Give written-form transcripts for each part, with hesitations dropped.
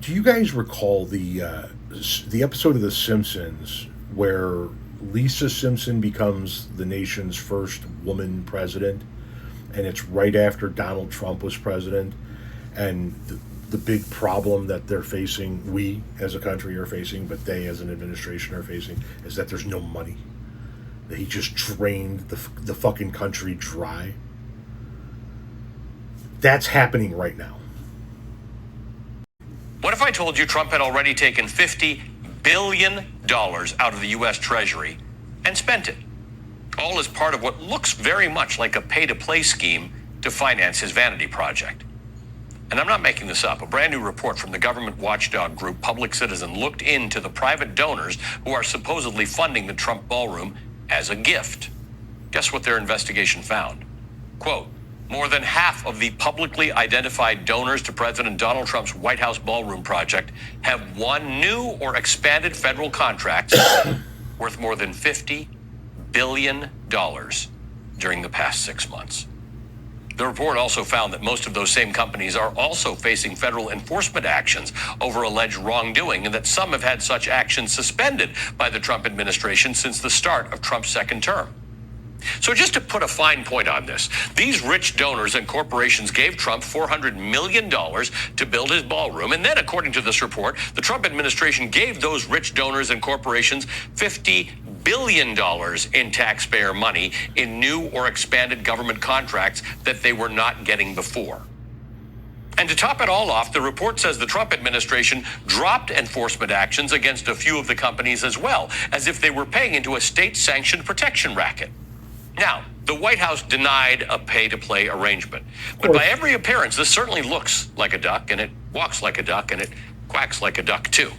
Do you guys recall the episode of The Simpsons where Lisa Simpson becomes the nation's first woman president, and it's right after Donald Trump was president, and the big problem that they're facing, we as a country are facing, but they as an administration are facing, is that there's no money. That he just drained the fucking country dry. That's happening right now. What if I told you Trump had already taken $50 billion out of the U.S. Treasury and spent it? All as part of what looks very much like a pay-to-play scheme to finance his vanity project. And I'm not making this up. A brand new report from the government watchdog group Public Citizen looked into the private donors who are supposedly funding the Trump Ballroom as a gift. Guess what their investigation found? Quote, more than half of the publicly identified donors to President Donald Trump's White House Ballroom project have won new or expanded federal contracts worth more than $50 billion during the past 6 months. The report also found that most of those same companies are also facing federal enforcement actions over alleged wrongdoing, and that some have had such actions suspended by the Trump administration since the start of Trump's second term. So just to put a fine point on this, these rich donors and corporations gave Trump $400 million to build his ballroom. And then, according to this report, the Trump administration gave those rich donors and corporations $50 billion in taxpayer money in new or expanded government contracts that they were not getting before. And to top it all off, the report says the Trump administration dropped enforcement actions against a few of the companies as well, as if they were paying into a state-sanctioned protection racket. Now, the White House denied a pay-to-play arrangement. But by every appearance, this certainly looks like a duck, and it walks like a duck, and it quacks like a duck, too.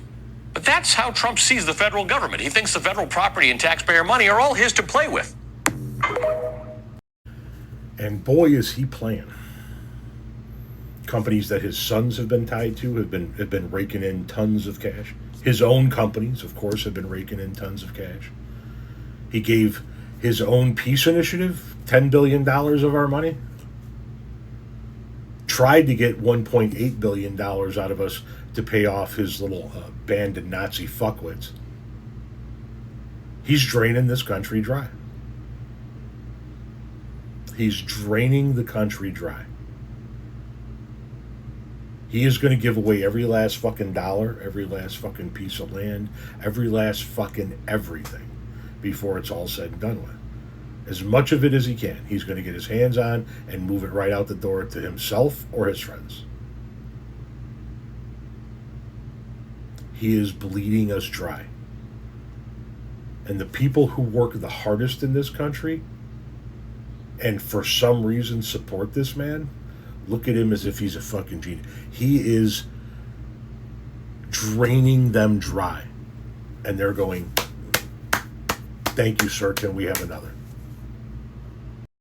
But that's how Trump sees the federal government. He thinks the federal property and taxpayer money are all his to play with. And boy, is he playing. Companies that his sons have been tied to have been raking in tons of cash. His own companies, of course, have been raking in tons of cash. He gave his own peace initiative $10 billion of our money. Tried to get $1.8 billion out of us to pay off his little band of Nazi fuckwits. He's draining this country dry. He's draining the country dry. He is going to give away every last fucking dollar, every last fucking piece of land, every last fucking everything before it's all said and done with. As much of it as he can, he's going to get his hands on and move it right out the door to himself or his friends. He is bleeding us dry. And the people who work the hardest in this country and for some reason support this man, look at him as if he's a fucking genius. He is draining them dry. And they're going, thank you, sir. Can we have another?